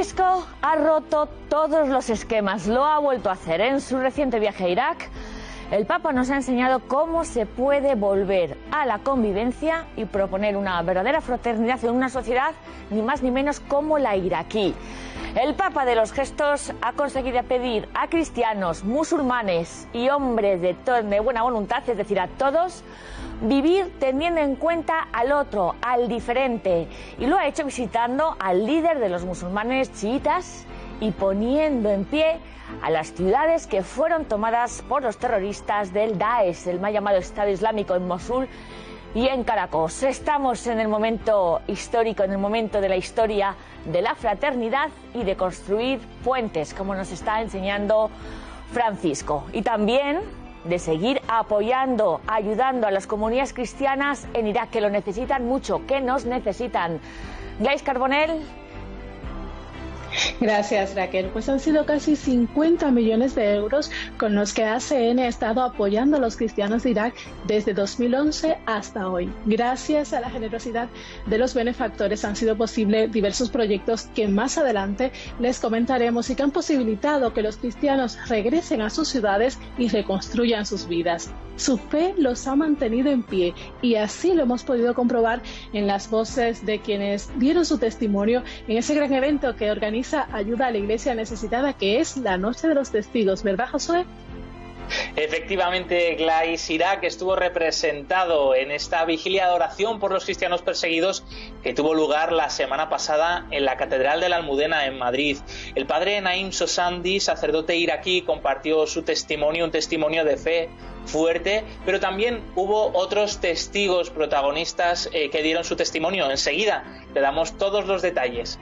Francisco ha roto todos los esquemas, lo ha vuelto a hacer. En su reciente viaje a Irak, el Papa nos ha enseñado cómo se puede volver a la convivencia y proponer una verdadera fraternidad en una sociedad ni más ni menos como la iraquí. El Papa de los Gestos ha conseguido pedir a cristianos, musulmanes y hombres de buena voluntad, es decir, a todos, vivir teniendo en cuenta al otro, al diferente. Y lo ha hecho visitando al líder de los musulmanes chiitas y poniendo en pie a las ciudades que fueron tomadas por los terroristas del Daesh, el mal llamado Estado Islámico, en Mosul y en Caracas. Estamos en el momento histórico, en el momento de la historia de la fraternidad y de construir puentes, como nos está enseñando Francisco. Y también de seguir apoyando, ayudando a las comunidades cristianas en Irak, que lo necesitan mucho, que nos necesitan. Gladys Carbonell. Gracias, Raquel. Pues han sido casi 50 millones de euros con los que ACN ha estado apoyando a los cristianos de Irak desde 2011 hasta hoy. Gracias a la generosidad de los benefactores han sido posibles diversos proyectos que más adelante les comentaremos y que han posibilitado que los cristianos regresen a sus ciudades y reconstruyan sus vidas. Su fe los ha mantenido en pie y así lo hemos podido comprobar en las voces de quienes dieron su testimonio en ese gran evento que organiza Ayuda a la Iglesia Necesitada, que es la Noche de los Testigos, ¿verdad, Josué? Efectivamente, Gladys, Irak estuvo representado en esta vigilia de oración por los cristianos perseguidos que tuvo lugar la semana pasada en la Catedral de la Almudena en Madrid. El padre Naim Sosandi, sacerdote iraquí, compartió su testimonio, un testimonio de fe fuerte, pero también hubo otros testigos protagonistas que dieron su testimonio. Enseguida te damos todos los detalles.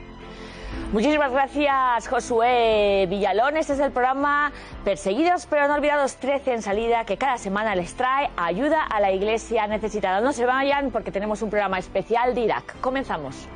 Muchísimas gracias, Josué Villalón. Este es el programa Perseguidos pero no olvidados 13 en salida, que cada semana les trae ayuda a la Iglesia necesitada. No se vayan porque tenemos un programa especial de Irak. Comenzamos.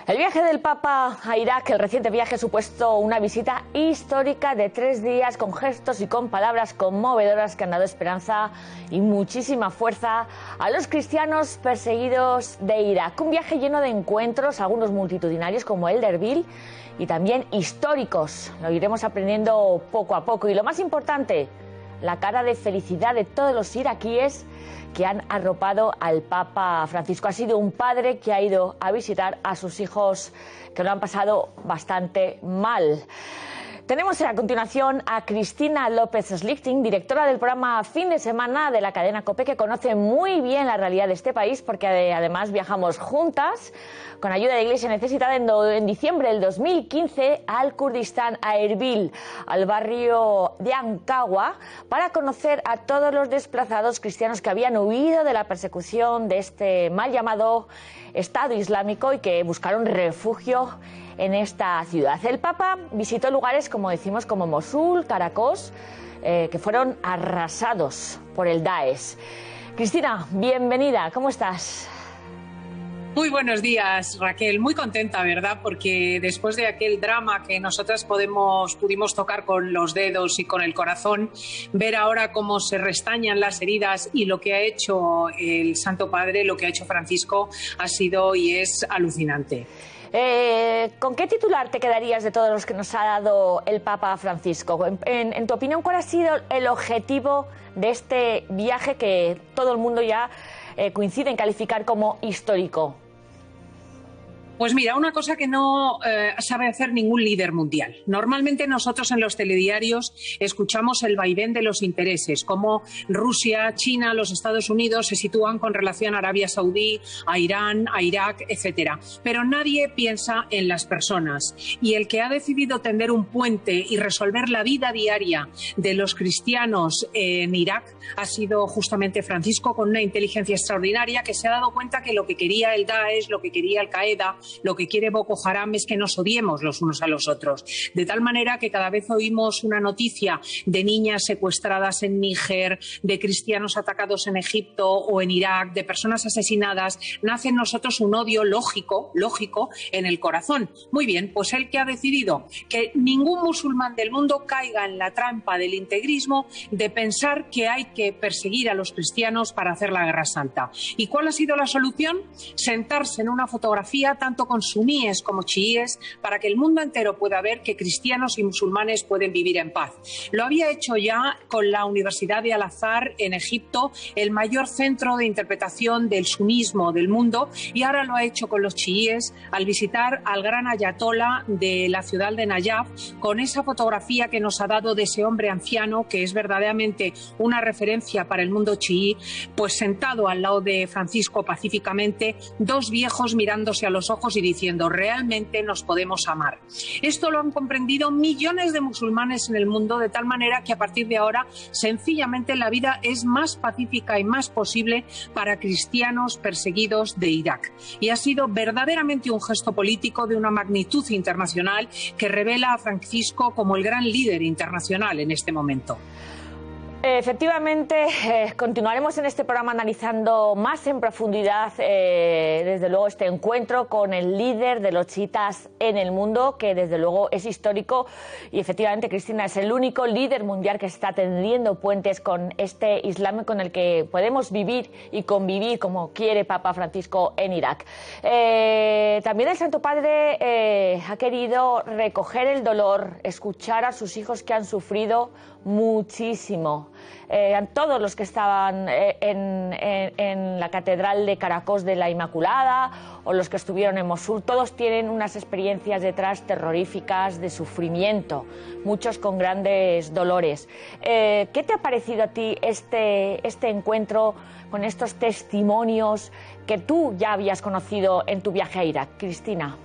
El viaje del Papa a Irak, el reciente viaje, ha supuesto una visita histórica de 3 días con gestos y con palabras conmovedoras que han dado esperanza y muchísima fuerza a los cristianos perseguidos de Irak. Un viaje lleno de encuentros, algunos multitudinarios como el de Erbil y también históricos. Lo iremos aprendiendo poco a poco. Y lo más importante, la cara de felicidad de todos los iraquíes que han arropado al Papa Francisco. Ha sido un padre que ha ido a visitar a sus hijos que lo han pasado bastante mal. Tenemos a continuación a Cristina López Slichting, directora del programa Fin de Semana de la cadena COPE, que conoce muy bien la realidad de este país porque además viajamos juntas con ayuda de la Iglesia Necesitada en diciembre del 2015 al Kurdistán, a Erbil, al barrio de Ankawa, para conocer a todos los desplazados cristianos que habían huido de la persecución de este mal llamado Estado Islámico y que buscaron refugio en esta ciudad. El Papa visitó lugares, como decimos, como Mosul, Caracas, que fueron arrasados por el Daesh. Cristina, bienvenida, ¿cómo estás? Muy buenos días, Raquel. Muy contenta, ¿verdad? Porque después de aquel drama que nosotras pudimos tocar con los dedos y con el corazón, ver ahora cómo se restañan las heridas y lo que ha hecho el Santo Padre, lo que ha hecho Francisco, ha sido y es alucinante. ¿Con qué titular te quedarías de todos los que nos ha dado el Papa Francisco? En tu opinión, ¿cuál ha sido el objetivo de este viaje que todo el mundo ya coincide en calificar como histórico? Pues mira, una cosa que no sabe hacer ningún líder mundial. Normalmente nosotros en los telediarios escuchamos el vaivén de los intereses, cómo Rusia, China, los Estados Unidos se sitúan con relación a Arabia Saudí, a Irán, a Irak, etcétera. Pero nadie piensa en las personas. Y el que ha decidido tender un puente y resolver la vida diaria de los cristianos en Irak ha sido justamente Francisco, con una inteligencia extraordinaria, que se ha dado cuenta que lo que quería el Daesh, lo que quería Al-Qaeda, lo que quiere Boko Haram es que nos odiemos los unos a los otros. De tal manera que cada vez oímos una noticia de niñas secuestradas en Níger, de cristianos atacados en Egipto o en Irak, de personas asesinadas, nace en nosotros un odio lógico en el corazón. Muy bien, pues él que ha decidido que ningún musulmán del mundo caiga en la trampa del integrismo de pensar que hay que perseguir a los cristianos para hacer la guerra santa. ¿Y cuál ha sido la solución? Sentarse en una fotografía tanto con suníes como chiíes para que el mundo entero pueda ver que cristianos y musulmanes pueden vivir en paz. Lo había hecho ya con la Universidad de Al-Azhar en Egipto, el mayor centro de interpretación del sunismo del mundo, y ahora lo ha hecho con los chiíes al visitar al gran ayatolá de la ciudad de Nayaf con esa fotografía que nos ha dado de ese hombre anciano que es verdaderamente una referencia para el mundo chií, pues sentado al lado de Francisco pacíficamente, dos viejos mirándose a los ojos y diciendo realmente nos podemos amar. Esto lo han comprendido millones de musulmanes en el mundo, de tal manera que a partir de ahora sencillamente la vida es más pacífica y más posible para cristianos perseguidos de Irak. Y ha sido verdaderamente un gesto político de una magnitud internacional que revela a Francisco como el gran líder internacional en este momento. Efectivamente, continuaremos en este programa analizando más en profundidad, desde luego, este encuentro con el líder de los chiitas en el mundo, que desde luego es histórico. Y efectivamente, Cristina, es el único líder mundial que está tendiendo puentes con este Islam con el que podemos vivir y convivir como quiere Papa Francisco en Irak. También el Santo Padre ha querido recoger el dolor, escuchar a sus hijos que han sufrido muchísimo. Todos los que estaban en la Catedral de Caracos de la Inmaculada o los que estuvieron en Mosul, todos tienen unas experiencias detrás terroríficas de sufrimiento, muchos con grandes dolores. ¿Qué te ha parecido a ti este encuentro con estos testimonios que tú ya habías conocido en tu viaje a Irak, Cristina?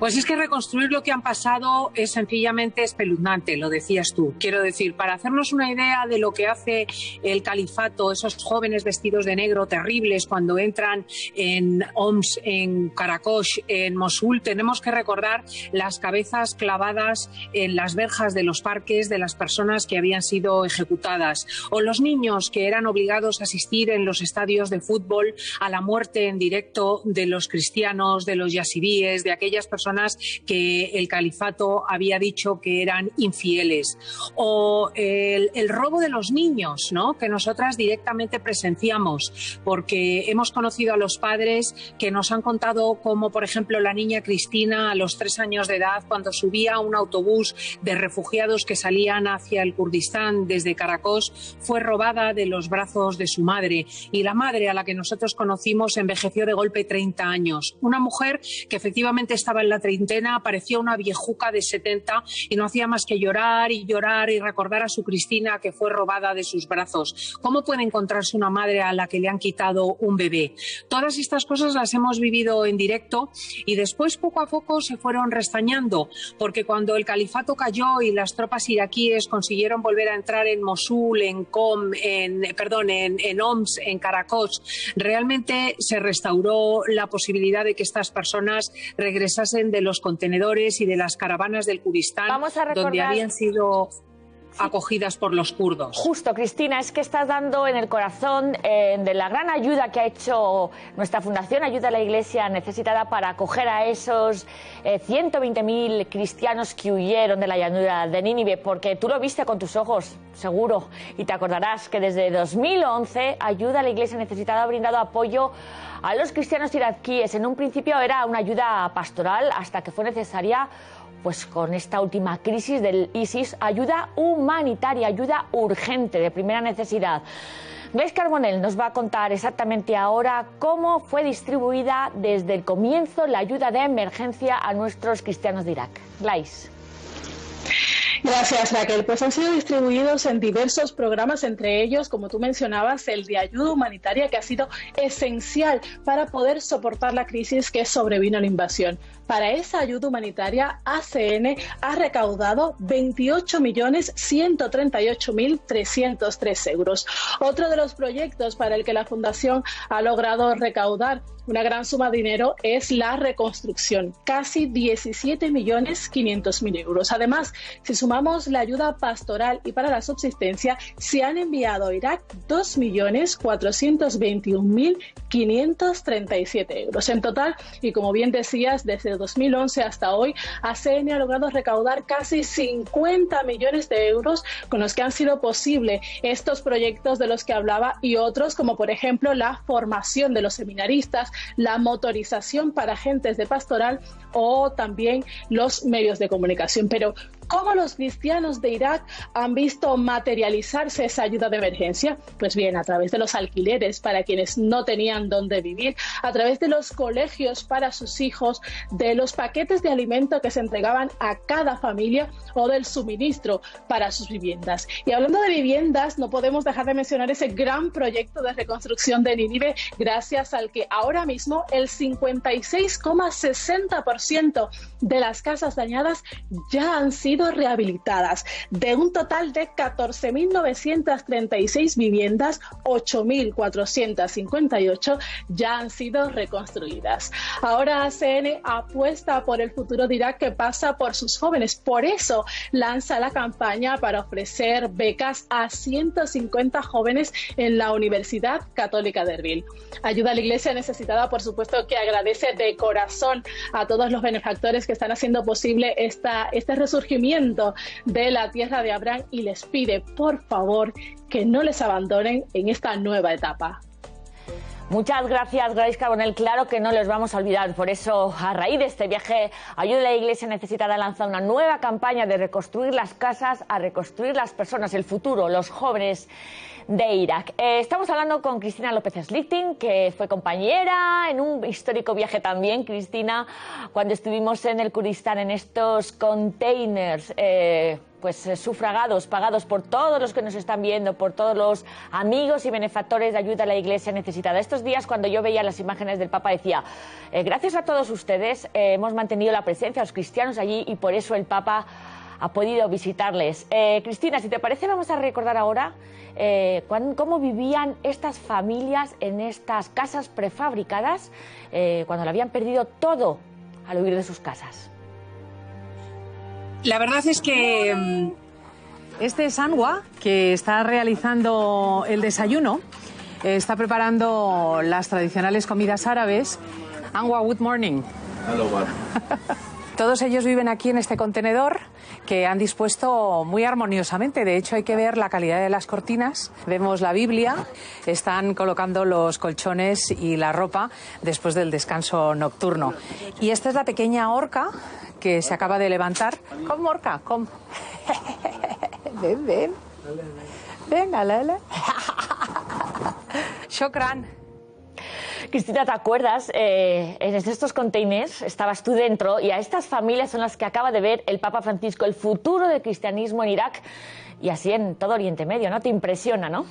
Pues es que reconstruir lo que han pasado es sencillamente espeluznante, lo decías tú. Quiero decir, para hacernos una idea de lo que hace el califato, esos jóvenes vestidos de negro terribles cuando entran en Homs, en Karakosh, en Mosul, tenemos que recordar las cabezas clavadas en las verjas de los parques de las personas que habían sido ejecutadas, o los niños que eran obligados a asistir en los estadios de fútbol a la muerte en directo de los cristianos, de los yazidíes, de aquellas personas que el califato había dicho que eran infieles, o el robo de los niños, ¿no?, que nosotras directamente presenciamos, porque hemos conocido a los padres que nos han contado cómo, por ejemplo, la niña Cristina a los 3 años de edad, cuando subía a un autobús de refugiados que salían hacia el Kurdistán desde Caracos, fue robada de los brazos de su madre, y la madre, a la que nosotros conocimos, envejeció de golpe 30 años. Una mujer que efectivamente estaba en la treintena, parecía una viejuca de 70 y no hacía más que llorar y recordar a su Cristina que fue robada de sus brazos. ¿Cómo puede encontrarse una madre a la que le han quitado un bebé? Todas estas cosas las hemos vivido en directo y después poco a poco se fueron restañando, porque cuando el califato cayó y las tropas iraquíes consiguieron volver a entrar en Mosul, en Homs, en Karakosh, realmente se restauró la posibilidad de que estas personas regresasen de los contenedores y de las caravanas del Kurdistán, donde habían sido acogidas por los kurdos. Justo, Cristina, es que estás dando en el corazón de la gran ayuda que ha hecho nuestra Fundación Ayuda a la Iglesia Necesitada para acoger a esos 120.000 cristianos que huyeron de la llanura de Nínive, porque tú lo viste con tus ojos, seguro, y te acordarás que desde 2011 Ayuda a la Iglesia Necesitada ha brindado apoyo a los cristianos iraquíes. En un principio era una ayuda pastoral, hasta que fue necesaria, pues con esta última crisis del ISIS, ayuda humanitaria, ayuda urgente, de primera necesidad. Gladys Carbonell nos va a contar exactamente ahora cómo fue distribuida desde el comienzo la ayuda de emergencia a nuestros cristianos de Irak. Gladys. Gracias, Raquel. Pues han sido distribuidos en diversos programas, entre ellos, como tú mencionabas, el de ayuda humanitaria, que ha sido esencial para poder soportar la crisis que sobrevino a la invasión. Para esa ayuda humanitaria, ACN ha recaudado 28.138.303 euros. Otro de los proyectos para el que la Fundación ha logrado recaudar una gran suma de dinero es la reconstrucción, casi 17.500.000 euros. Además, si sumamos la ayuda pastoral y para la subsistencia, se han enviado a Irak 2.421.537 euros. En total, y como bien decías, desde 2011 hasta hoy, ACN ha logrado recaudar casi 50 millones de euros con los que han sido posible estos proyectos de los que hablaba y otros, como por ejemplo la formación de los seminaristas, la motorización para agentes de pastoral o también los medios de comunicación. Pero ¿cómo los cristianos de Irak han visto materializarse esa ayuda de emergencia? Pues bien, a través de los alquileres para quienes no tenían dónde vivir, a través de los colegios para sus hijos, de los paquetes de alimento que se entregaban a cada familia o del suministro para sus viviendas. Y hablando de viviendas, no podemos dejar de mencionar ese gran proyecto de reconstrucción de Nínive, gracias al que ahora mismo el 56,60% de las casas dañadas ya han sido rehabilitadas. De un total de 14.936 viviendas, 8.458 ya han sido reconstruidas. Ahora ACN apuesta por el futuro de Irak, que pasa por sus jóvenes. Por eso lanza la campaña para ofrecer becas a 150 jóvenes en la Universidad Católica de Erbil. Ayuda a la Iglesia necesitada, por supuesto, que agradece de corazón a todos los benefactores que están haciendo posible este resurgimiento de la tierra de Abraham, y les pide, por favor, que no les abandonen en esta nueva etapa. Muchas gracias, Grace Carbonell. Claro que no los vamos a olvidar. Por eso, a raíz de este viaje, Ayuda a la Iglesia Necesitada lanza una nueva campaña de reconstruir las casas, a reconstruir las personas, el futuro, los jóvenes de Irak. Estamos hablando con Cristina López Slichting, que fue compañera en un histórico viaje también, Cristina, cuando estuvimos en el Kurdistán, en estos containers sufragados, pagados por todos los que nos están viendo, por todos los amigos y benefactores de Ayuda a la Iglesia Necesitada. Estos días, cuando yo veía las imágenes del Papa, decía, gracias a todos ustedes hemos mantenido la presencia de los cristianos allí, y por eso el Papa ha podido visitarles. Cristina, si te parece, vamos a recordar ahora cómo vivían estas familias en estas casas prefabricadas cuando lo habían perdido todo al huir de sus casas. La verdad es que este es Anwa, que está realizando el desayuno, está preparando las tradicionales comidas árabes. Anwa, good morning. Hello, man. Todos ellos viven aquí en este contenedor que han dispuesto muy armoniosamente. De hecho, hay que ver la calidad de las cortinas. Vemos la Biblia, están colocando los colchones y la ropa después del descanso nocturno. Y esta es la pequeña orca que se acaba de levantar. Come, orca, come. Ven, ven. Ven, alele. Shokran. Cristina, ¿te acuerdas? En estos containers estabas tú dentro, y a estas familias son las que acaba de ver el Papa Francisco, el futuro del cristianismo en Irak y así en todo Oriente Medio, ¿no? Te impresiona, ¿no?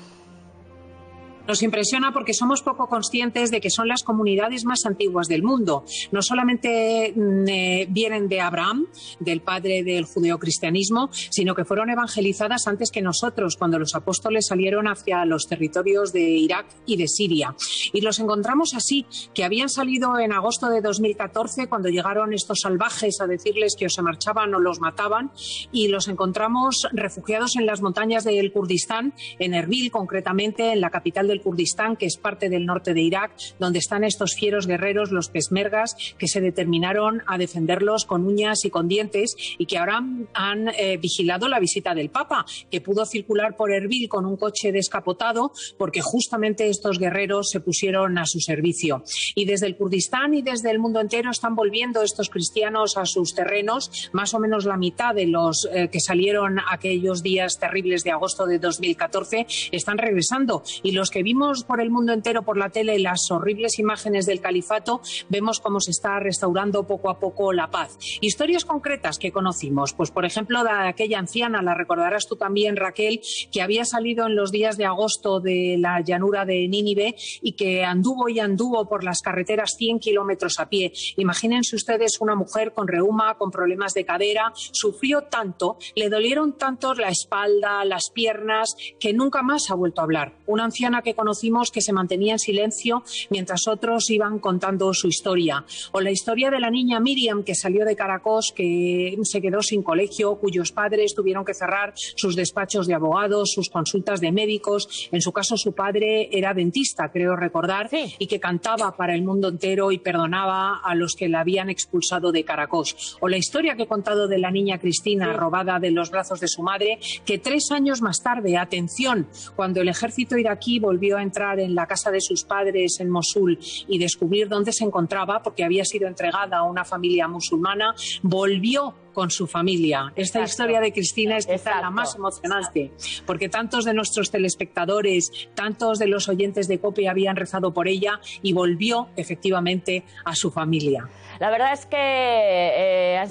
Nos impresiona porque somos poco conscientes de que son las comunidades más antiguas del mundo. No solamente vienen de Abraham, del padre del judeocristianismo, sino que fueron evangelizadas antes que nosotros, cuando los apóstoles salieron hacia los territorios de Irak y de Siria. Y los encontramos así, que habían salido en agosto de 2014, cuando llegaron estos salvajes a decirles que o se marchaban o los mataban, y los encontramos refugiados en las montañas del Kurdistán, en Erbil concretamente, en la capital del Kurdistán, que es parte del norte de Irak, donde están estos fieros guerreros, los peshmergas, que se determinaron a defenderlos con uñas y con dientes, y que ahora han vigilado la visita del Papa, que pudo circular por Erbil con un coche descapotado porque justamente estos guerreros se pusieron a su servicio. Y desde el Kurdistán y desde el mundo entero están volviendo estos cristianos a sus terrenos. Más o menos la mitad de los que salieron aquellos días terribles de agosto de 2014 están regresando, y los que vimos por el mundo entero por la tele las horribles imágenes del califato, vemos cómo se está restaurando poco a poco la paz. Historias concretas que conocimos, pues por ejemplo de aquella anciana, la recordarás tú también, Raquel, que había salido en los días de agosto de la llanura de Nínive y que anduvo y anduvo por las carreteras 100 kilómetros a pie. Imagínense ustedes una mujer con reuma, con problemas de cadera, sufrió tanto, le dolieron tanto la espalda, las piernas, que nunca más ha vuelto a hablar. Una anciana que conocimos que se mantenía en silencio mientras otros iban contando su historia. O la historia de la niña Miriam, que salió de Caracos, que se quedó sin colegio, cuyos padres tuvieron que cerrar sus despachos de abogados, sus consultas de médicos. En su caso, su padre era dentista, creo recordar, sí, y que cantaba para el mundo entero y perdonaba a los que la habían expulsado de Caracos. O la historia que he contado de la niña Cristina, robada de los brazos de su madre, que 3 años más tarde, atención, cuando el ejército iraquí volvió a entrar en la casa de sus padres en Mosul y descubrir dónde se encontraba, porque había sido entregada a una familia musulmana, volvió con su familia. Esta historia de Cristina es quizá la más emocionante, porque tantos de nuestros telespectadores, tantos de los oyentes de COPE habían rezado por ella y volvió efectivamente a su familia. La verdad es que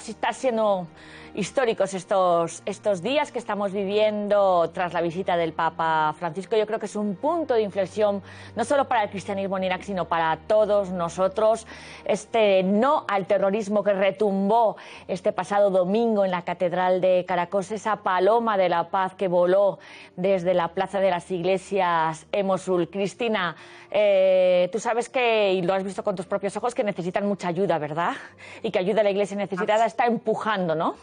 está siendo históricos estos días que estamos viviendo tras la visita del Papa Francisco. Yo creo que es un punto de inflexión no solo para el cristianismo en Irak, sino para todos nosotros. Este no al terrorismo que retumbó este pasado domingo en la Catedral de Caracas, esa paloma de la paz que voló desde la Plaza de las Iglesias en Mosul. Cristina, tú sabes que, y lo has visto con tus propios ojos, que necesitan mucha ayuda, ¿verdad? Y que ayuda a la Iglesia necesitada está empujando, ¿no?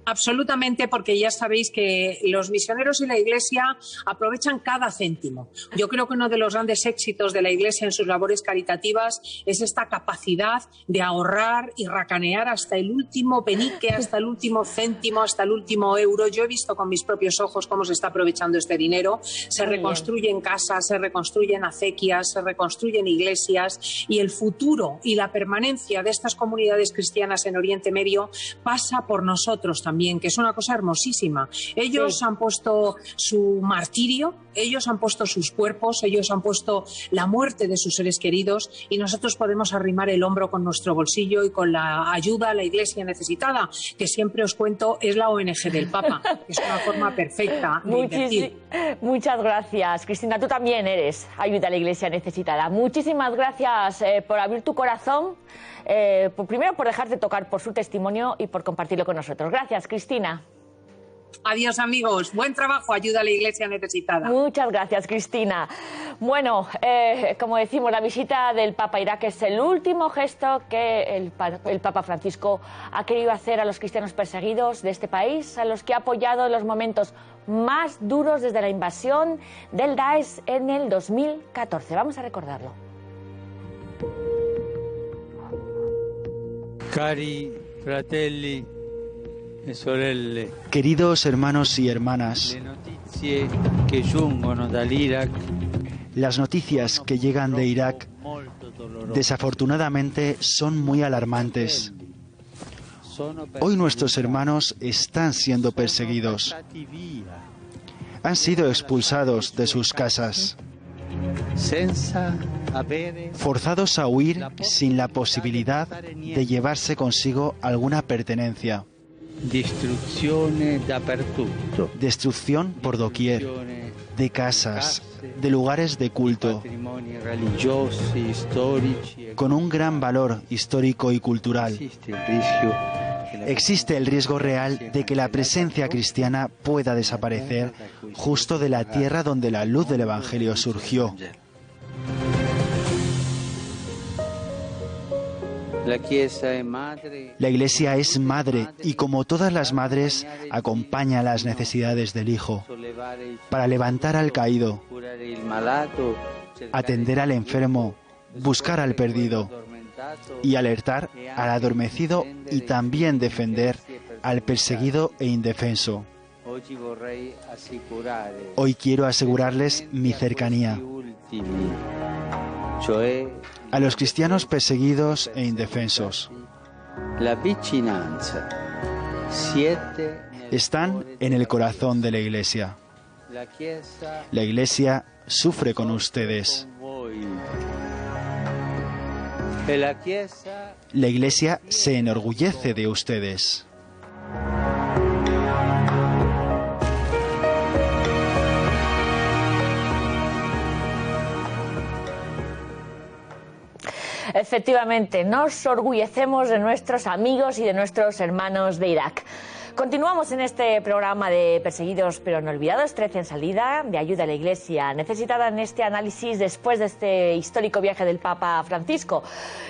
Absolutamente, porque ya sabéis que los misioneros y la Iglesia aprovechan cada céntimo. Yo creo que uno de los grandes éxitos de la Iglesia en sus labores caritativas es esta capacidad de ahorrar y racanear hasta el último penique, hasta el último céntimo, hasta el último euro. Yo he visto con mis propios ojos cómo se está aprovechando este dinero. Se reconstruyen casas, se reconstruyen acequias, se reconstruyen iglesias, y el futuro y la permanencia de estas comunidades cristianas en Oriente Medio pasa por nosotros también, que es una cosa hermosísima. Ellos han puesto su martirio, ellos han puesto sus cuerpos, ellos han puesto la muerte de sus seres queridos, y nosotros podemos arrimar el hombro con nuestro bolsillo y con la ayuda a la Iglesia necesitada, que siempre os cuento es la ONG del Papa, que es una forma perfecta de invertir. Muchas gracias, Cristina. Tú también eres ayuda a la Iglesia necesitada. Muchísimas gracias por abrir tu corazón. Primero por dejarte tocar por su testimonio y por compartirlo con nosotros. Gracias, Cristina. Adiós, amigos. Buen trabajo, ayuda a la Iglesia necesitada. Muchas gracias, Cristina. Bueno, como decimos, la visita del Papa a Irak es el último gesto que el Papa Francisco ha querido hacer a los cristianos perseguidos de este país, a los que ha apoyado en los momentos más duros desde la invasión del Daesh en el 2014. Vamos a recordarlo. Cari fratelli e sorelle. Queridos hermanos y hermanas, las noticias que llegan de Irak desafortunadamente son muy alarmantes. Hoy nuestros hermanos están siendo perseguidos. Han sido expulsados de sus casas, forzados a huir sin la posibilidad de llevarse consigo alguna pertenencia. Destrucción por doquier, de casas, de lugares de culto, con un gran valor histórico y cultural. Existe el riesgo real de que la presencia cristiana pueda desaparecer justo de la tierra donde la luz del Evangelio surgió. La Iglesia es madre y, como todas las madres, acompaña las necesidades del Hijo para levantar al caído, atender al enfermo, buscar al perdido y alertar al adormecido, y también defender al perseguido e indefenso. Hoy quiero asegurarles mi cercanía a los cristianos perseguidos e indefensos. Están en el corazón de la Iglesia. La Iglesia sufre con ustedes. La Iglesia se enorgullece de ustedes. Efectivamente, nos orgullecemos de nuestros amigos y de nuestros hermanos de Irak. Continuamos en este programa de Perseguidos pero no olvidados, 13 en salida, de ayuda a la Iglesia necesitada en este análisis después de este histórico viaje del Papa Francisco.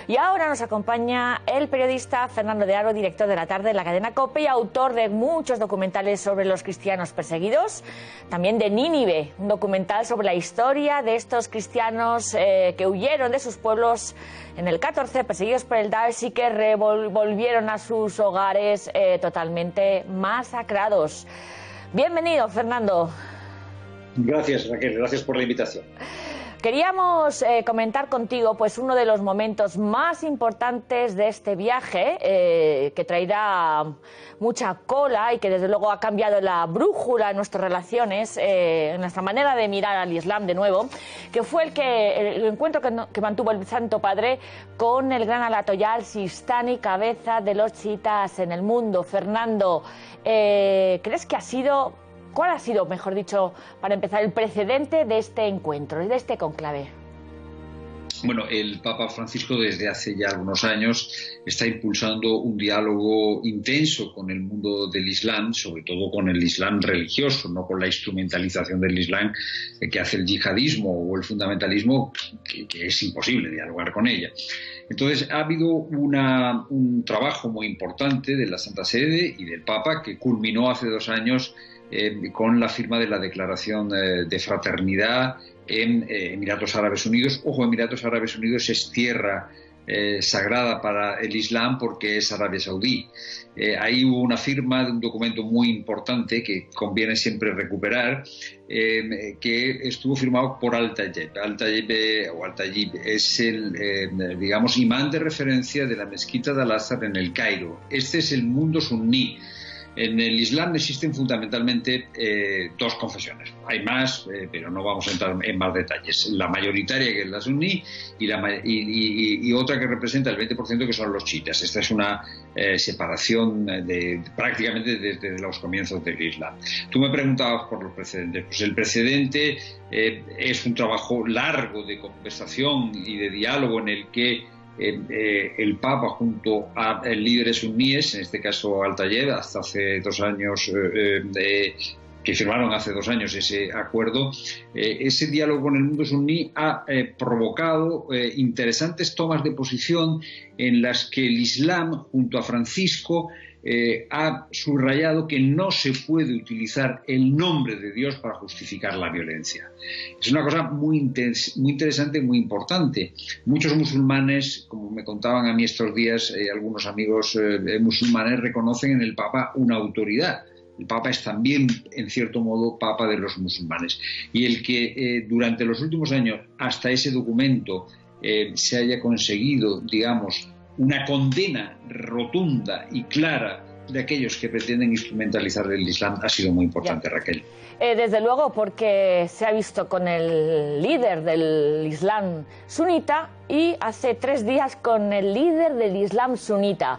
Y ahora nos acompaña el periodista Fernando de Aro, director de La Tarde en la cadena COPE y autor de muchos documentales sobre los cristianos perseguidos, también de Nínive, un documental sobre la historia de estos cristianos que huyeron de sus pueblos en el 14, perseguidos por el Daesh y que volvieron a sus hogares totalmente masacrados. Bienvenido, Fernando. Gracias, Raquel, gracias por la invitación. Queríamos comentar contigo pues uno de los momentos más importantes de este viaje, que traerá mucha cola y que desde luego ha cambiado la brújula en nuestras relaciones, en nuestra manera de mirar al Islam de nuevo, que fue el encuentro que mantuvo el Santo Padre con el gran Ayatollah al-Sistani, cabeza de los chiitas en el mundo. Fernando, ¿crees que ¿cuál ha sido, mejor dicho, para empezar, el precedente de este encuentro, de este cónclave? Bueno, el Papa Francisco desde hace ya algunos años está impulsando un diálogo intenso con el mundo del Islam, sobre todo con el Islam religioso, no con la instrumentalización del Islam que hace el yihadismo o el fundamentalismo, que es imposible dialogar con ella. Entonces ha habido un trabajo muy importante de la Santa Sede y del Papa que culminó hace 2 años con la firma de la Declaración de Fraternidad en Emiratos Árabes Unidos. Ojo, Emiratos Árabes Unidos es tierra sagrada para el Islam porque es Arabia Saudí. Ahí hubo una firma de un documento muy importante que conviene siempre recuperar, que estuvo firmado por Al-Tayyib. Al-Tayyib es el, digamos, imán de referencia de la mezquita de Al-Azhar en el Cairo. Este es el mundo suní. En el Islam existen fundamentalmente 2 confesiones. Hay más, pero no vamos a entrar en más detalles. La mayoritaria, que es la suní, y otra que representa el 20%, que son los chiitas. Esta es una separación prácticamente desde los comienzos del Islam. Tú me preguntabas por los precedentes. Pues el precedente es un trabajo largo de conversación y de diálogo en el que el Papa junto a líderes suníes, en este caso Al-Tayyib, hasta hace 2 años, que firmaron hace 2 años ese acuerdo, ese diálogo con el mundo suní ha provocado interesantes tomas de posición en las que el Islam junto a Francisco ha subrayado que no se puede utilizar el nombre de Dios para justificar la violencia. Es una cosa muy interesante y muy importante. Muchos musulmanes, como me contaban a mí estos días, algunos amigos musulmanes reconocen en el Papa una autoridad. El Papa es también, en cierto modo, Papa de los musulmanes. Y el que durante los últimos años, hasta ese documento, se haya conseguido, digamos, una condena rotunda y clara de aquellos que pretenden instrumentalizar el Islam ha sido muy importante, Raquel. Desde luego, porque se ha visto con el líder del Islam sunita y hace 3 días con el líder del Islam sunita.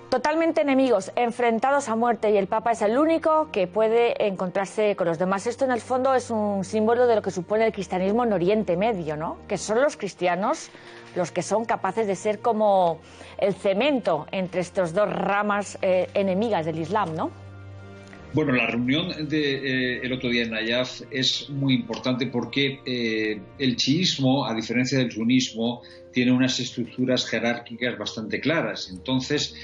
Totalmente enemigos, enfrentados a muerte, y el Papa es el único que puede encontrarse con los demás. Esto en el fondo es un símbolo de lo que supone el cristianismo en Oriente Medio, ¿no? Que son los cristianos los que son capaces de ser como el cemento entre estas 2 ramas enemigas del Islam, ¿no? Bueno, la reunión el otro día en Nayaf es muy importante porque el chiismo, a diferencia del sunismo, tiene unas estructuras jerárquicas bastante claras. Entonces,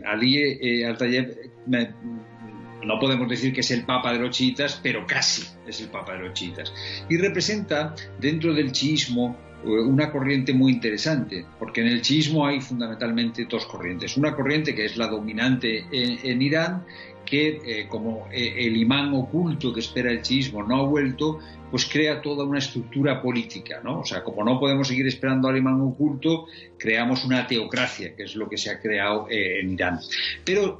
Ali Al-Tayyib, no podemos decir que es el Papa de los chiitas, pero casi es el Papa de los chiitas. Y representa dentro del chiismo una corriente muy interesante, porque en el chiismo hay fundamentalmente 2 corrientes. Una corriente que es la dominante en Irán, que como el imán oculto que espera el chiismo no ha vuelto, pues crea toda una estructura política, ¿no? O sea, como no podemos seguir esperando al imán oculto, creamos una teocracia, que es lo que se ha creado en Irán. Pero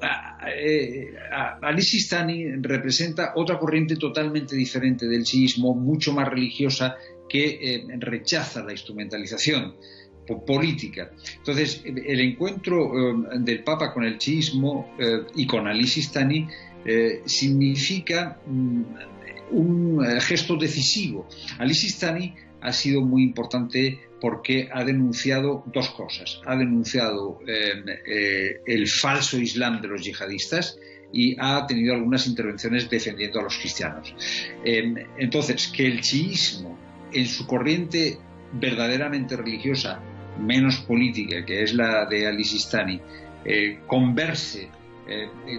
Ali Sistani representa otra corriente totalmente diferente del chiismo, mucho más religiosa, que rechaza la instrumentalización política. Entonces, el encuentro del Papa con el chiismo y con Ali Sistani significa un gesto decisivo. Ali Sistani ha sido muy importante porque ha denunciado dos cosas. Ha denunciado el falso islam de los yihadistas y ha tenido algunas intervenciones defendiendo a los cristianos. Entonces, que el chiismo, en su corriente verdaderamente religiosa, menos política, que es la de Ali Sistani, converse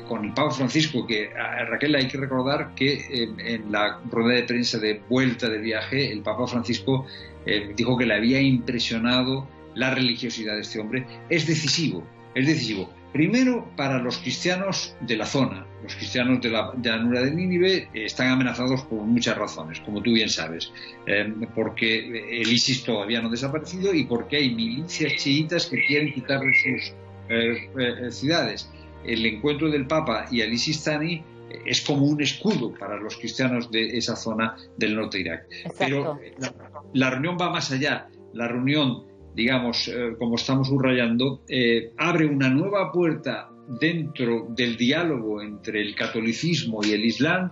con el Papa Francisco, que a Raquel hay que recordar que en la rueda de prensa de vuelta del viaje el Papa Francisco dijo que le había impresionado la religiosidad de este hombre. Es decisivo. Primero, para los cristianos de la zona. Los cristianos de la llanura de Nínive están amenazados por muchas razones, como tú bien sabes, porque el ISIS todavía no ha desaparecido y porque hay milicias chiitas que quieren quitarle sus ciudades. El encuentro del Papa y Ali Sistani es como un escudo para los cristianos de esa zona del norte de Irak. Exacto. Pero la reunión va más allá. La reunión, digamos, como estamos subrayando, abre una nueva puerta dentro del diálogo entre el catolicismo y el islam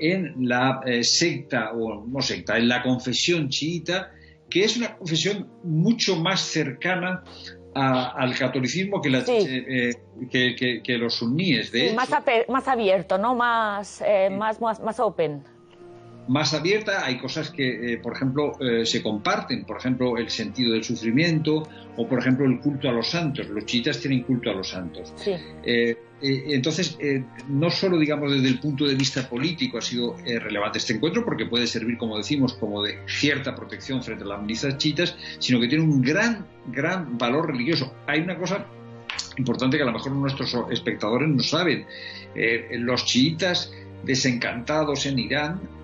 en la en la confesión chiita, que es una confesión mucho más cercana al catolicismo que, que los suníes. De hecho, más abierto, ¿no? Más open. Más abierta, hay cosas que, por ejemplo, se comparten, por ejemplo, el sentido del sufrimiento o, por ejemplo, el culto a los santos. Los chiitas tienen culto a los santos. Sí. Entonces, no solo, digamos, desde el punto de vista político ha sido relevante este encuentro, porque puede servir, como decimos, como de cierta protección frente a las milicias chiitas, sino que tiene un gran valor religioso. Hay una cosa importante que a lo mejor nuestros espectadores no saben. Los chiitas desencantados en Irán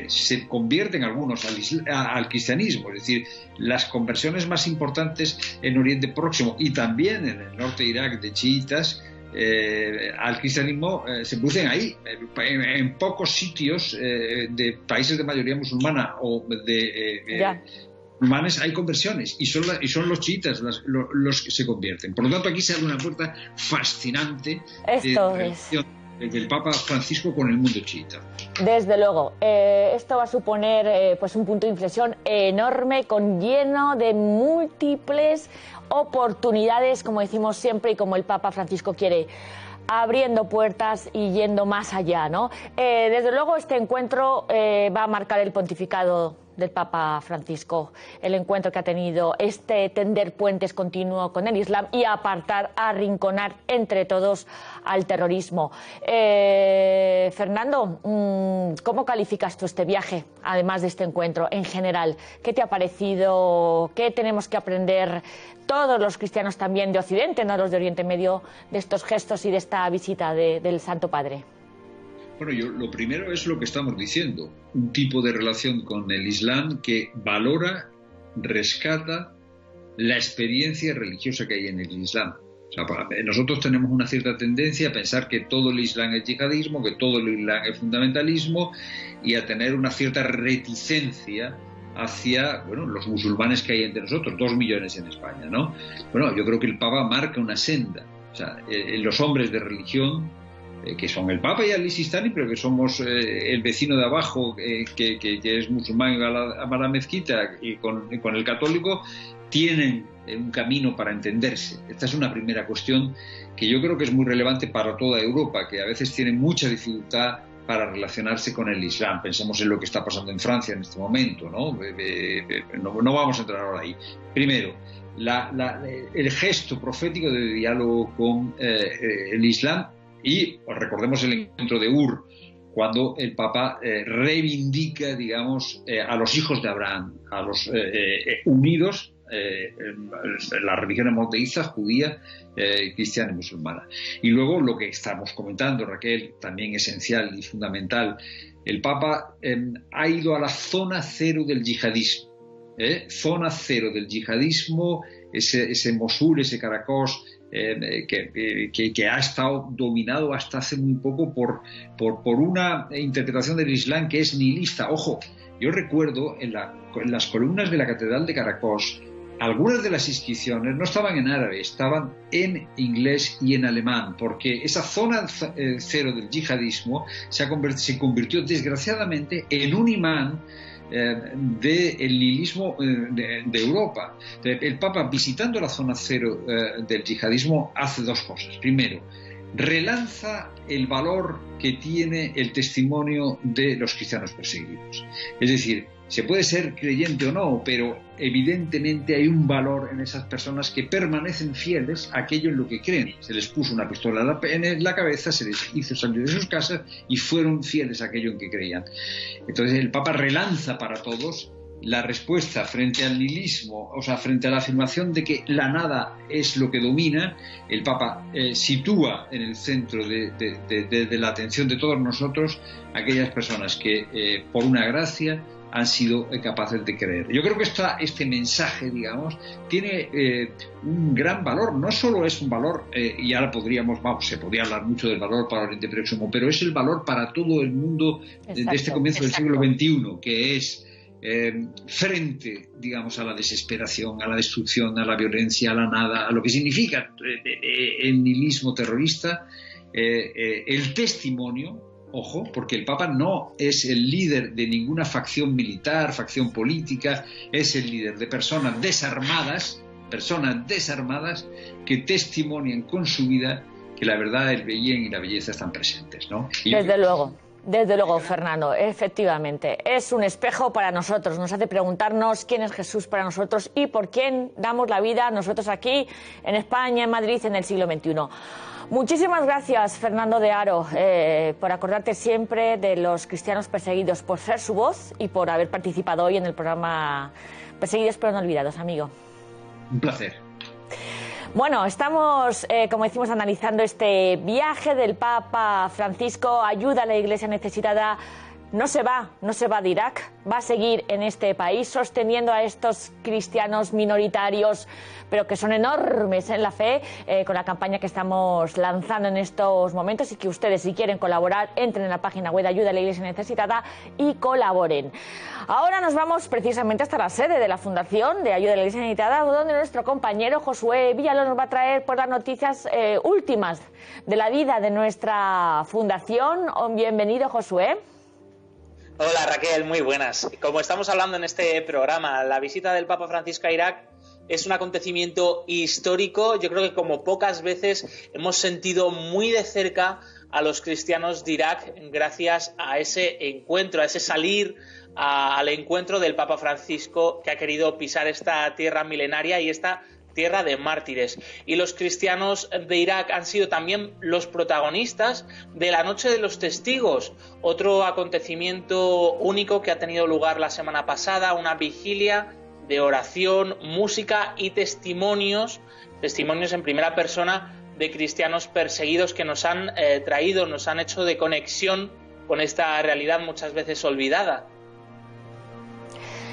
se convierten algunos al cristianismo, es decir, las conversiones más importantes en Oriente Próximo y también en el norte de Irak de chiitas al cristianismo se producen ahí, en pocos sitios de países de mayoría musulmana o de musulmanes hay conversiones y son los chiitas los que se convierten. Por lo tanto, aquí se abre una puerta fascinante del Papa Francisco con el mundo chiita. Desde luego, esto va a suponer pues un punto de inflexión enorme, lleno de múltiples oportunidades, como decimos siempre y como el Papa Francisco quiere, abriendo puertas y yendo más allá, ¿no? Desde luego este encuentro va a marcar el pontificado del Papa Francisco, el encuentro que ha tenido, tender puentes continuo con el Islam y apartar, arrinconar entre todos al terrorismo. Fernando, ¿cómo calificas tú este viaje, además de este encuentro en general? ¿Qué te ha parecido? ¿Qué tenemos que aprender todos los cristianos también de Occidente, no los de Oriente Medio, de estos gestos y de esta visita del Santo Padre? Bueno, lo primero es lo que estamos diciendo, un tipo de relación con el Islam que valora, rescata la experiencia religiosa que hay en el Islam. O sea, nosotros tenemos una cierta tendencia a pensar que todo el Islam es yihadismo, que todo el Islam es fundamentalismo y a tener una cierta reticencia hacia los musulmanes que hay entre nosotros, 2 millones en España, ¿no? Bueno, yo creo que el Papa marca una senda. O sea, los hombres de religión, que son el Papa y Ali Sistani, pero que somos el vecino de abajo que es musulmán y va a la mezquita y con el católico, tienen un camino para entenderse. Esta es una primera cuestión que yo creo que es muy relevante para toda Europa, que a veces tiene mucha dificultad para relacionarse con el Islam. Pensemos en lo que está pasando en Francia en este momento, ¿no? No vamos a entrar ahora ahí. Primero, el gesto profético de diálogo con el Islam. Y recordemos el encuentro de Ur, cuando el Papa reivindica, digamos, a los hijos de Abraham, a los unidos las religiones monoteístas, judía, cristiana y musulmana. Y luego lo que estamos comentando, Raquel, también esencial y fundamental, el Papa ha ido a la zona cero del yihadismo. Zona cero del yihadismo, ese Mosul, ese Caracas, que ha estado dominado hasta hace muy poco por una interpretación del Islam que es nihilista. Ojo, yo recuerdo en las columnas de la Catedral de Caracas, algunas de las inscripciones no estaban en árabe, estaban en inglés y en alemán, porque esa zona cero del yihadismo se convirtió desgraciadamente en un imán del nihilismo de Europa. El Papa, visitando la zona cero del yihadismo, hace dos cosas. Primero, relanza el valor que tiene el testimonio de los cristianos perseguidos. Es decir, se puede ser creyente o no, pero evidentemente hay un valor en esas personas que permanecen fieles a aquello en lo que creen. Se les puso una pistola en la cabeza, se les hizo salir de sus casas y fueron fieles a aquello en que creían. Entonces el Papa relanza para todos la respuesta frente al nihilismo, o sea, frente a la afirmación de que la nada es lo que domina. El Papa sitúa en el centro de la atención de todos nosotros aquellas personas que por una gracia han sido capaces de creer. Yo creo que este mensaje, digamos, tiene un gran valor. No solo es un valor, y ahora se podría hablar mucho del valor para Oriente Próximo, pero es el valor para todo el mundo de este comienzo del siglo XXI, que es frente, digamos, a la desesperación, a la destrucción, a la violencia, a la nada, a lo que significa el nihilismo terrorista, el testimonio. Ojo, porque el Papa no es el líder de ninguna facción militar, facción política, es el líder de personas desarmadas que testimonian con su vida que la verdad, el bien y la belleza están presentes, ¿no? Desde luego, Fernando, efectivamente. Es un espejo para nosotros, nos hace preguntarnos quién es Jesús para nosotros y por quién damos la vida nosotros aquí, en España, en Madrid, en el siglo XXI. Muchísimas gracias, Fernando de Haro, por acordarte siempre de los cristianos perseguidos, por ser su voz y por haber participado hoy en el programa Perseguidos pero no olvidados, amigo. Un placer. Bueno, estamos, como decimos, analizando este viaje del Papa Francisco, ayuda a la Iglesia necesitada. No se va de Irak, va a seguir en este país sosteniendo a estos cristianos minoritarios, pero que son enormes en la fe, con la campaña que estamos lanzando en estos momentos, y que ustedes, si quieren colaborar, entren en la página web de Ayuda a la Iglesia Necesitada y colaboren. Ahora nos vamos precisamente hasta la sede de la Fundación de Ayuda a la Iglesia Necesitada, donde nuestro compañero Josué Villalón nos va a traer las noticias últimas de la vida de nuestra fundación. Bienvenido, Josué. Hola Raquel, muy buenas. Como estamos hablando en este programa, la visita del Papa Francisco a Irak es un acontecimiento histórico. Yo creo que como pocas veces hemos sentido muy de cerca a los cristianos de Irak gracias a ese encuentro, a ese salir al encuentro del Papa Francisco, que ha querido pisar esta tierra milenaria y esta tierra de mártires. Y los cristianos de Irak han sido también los protagonistas de la Noche de los Testigos, otro acontecimiento único que ha tenido lugar la semana pasada, una vigilia de oración, música y testimonios en primera persona de cristianos perseguidos que nos han nos han hecho de conexión con esta realidad muchas veces olvidada.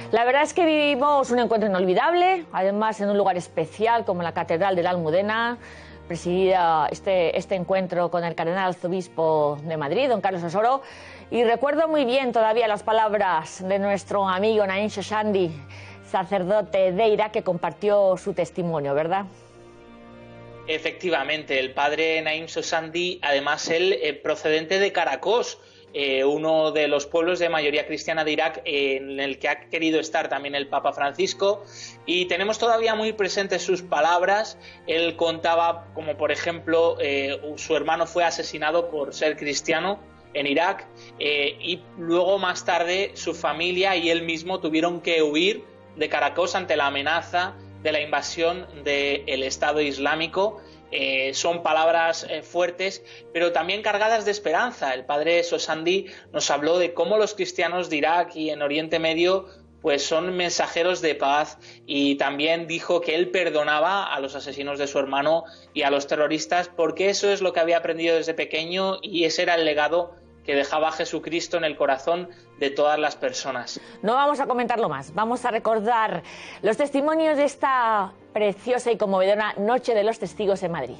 La verdad es que vivimos un encuentro inolvidable, además en un lugar especial como la Catedral de la Almudena. Presidía este encuentro con el cardenal arzobispo de Madrid, don Carlos Osoro, y recuerdo muy bien todavía las palabras de nuestro amigo Naim Shoshandi, sacerdote de Irak, que compartió su testimonio, ¿verdad? Efectivamente, el padre Naim Shoshandi, además él procedente de Caracas, uno de los pueblos de mayoría cristiana de Irak, en el que ha querido estar también el Papa Francisco, y tenemos todavía muy presentes sus palabras. Él contaba como, por ejemplo, su hermano fue asesinado por ser cristiano en Irak, y luego más tarde su familia y él mismo tuvieron que huir de Caracas ante la amenaza de la invasión del Estado Islámico. Son palabras fuertes, pero también cargadas de esperanza. El padre Shoshandi nos habló de cómo los cristianos de Irak y en Oriente Medio pues son mensajeros de paz, y también dijo que él perdonaba a los asesinos de su hermano y a los terroristas porque eso es lo que había aprendido desde pequeño y ese era el legado que dejaba Jesucristo en el corazón de todas las personas. No vamos a comentarlo más, vamos a recordar los testimonios de esta preciosa y conmovedora Noche de los Testigos en Madrid.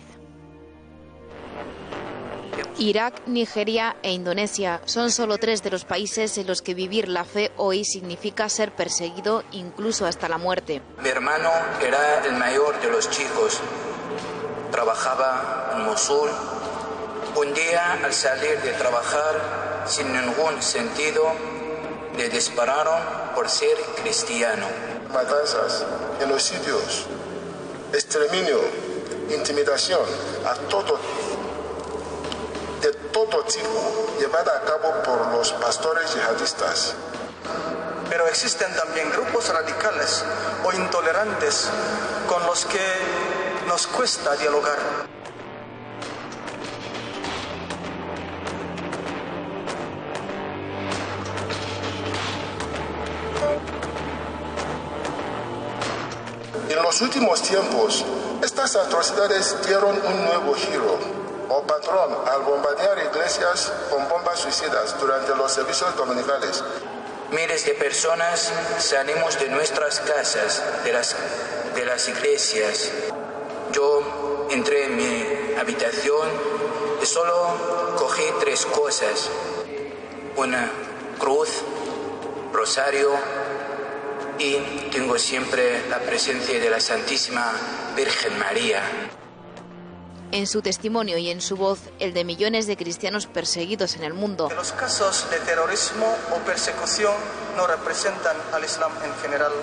Irak, Nigeria e Indonesia son solo 3 de los países en los que vivir la fe hoy significa ser perseguido incluso hasta la muerte. Mi hermano era el mayor de los chicos. Trabajaba en Mosul. Un día, al salir de trabajar, sin ningún sentido, le dispararon por ser cristiano. Matanzas, genocidios, exterminio, intimidación, de todo tipo, llevada a cabo por los pastores yihadistas. Pero existen también grupos radicales o intolerantes con los que nos cuesta dialogar. En los últimos tiempos, estas atrocidades dieron un nuevo giro o patrón al bombardear iglesias con bombas suicidas durante los servicios dominicales. Miles de personas salimos de nuestras casas, de las iglesias. Yo entré en mi habitación y solo cogí 3 cosas: una cruz, rosario, y tengo siempre la presencia de la Santísima Virgen María. En su testimonio y en su voz, el de millones de cristianos perseguidos en el mundo. Los casos de terrorismo o persecución no representan al Islam en general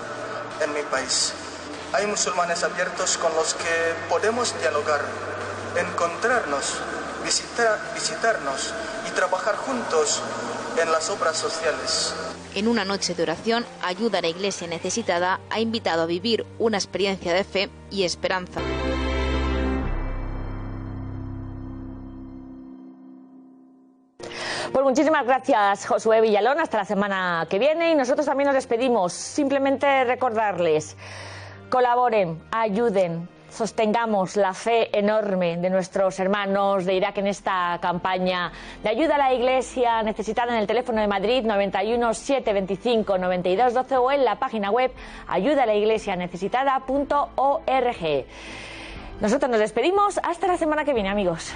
en mi país. Hay musulmanes abiertos con los que podemos dialogar, encontrarnos, visitarnos y trabajar juntos en las obras sociales. En una noche de oración, Ayuda a la Iglesia Necesitada ha invitado a vivir una experiencia de fe y esperanza. Pues muchísimas gracias, Josué Villalón, hasta la semana que viene, y nosotros también nos despedimos. Simplemente recordarles, colaboren, ayuden, sostengamos la fe enorme de nuestros hermanos de Irak en esta campaña de ayuda a la Iglesia necesitada en el teléfono de Madrid 91 725 92 12 o en la página web ayudalaiglesianecesitada.org. Nosotros nos despedimos hasta la semana que viene, amigos.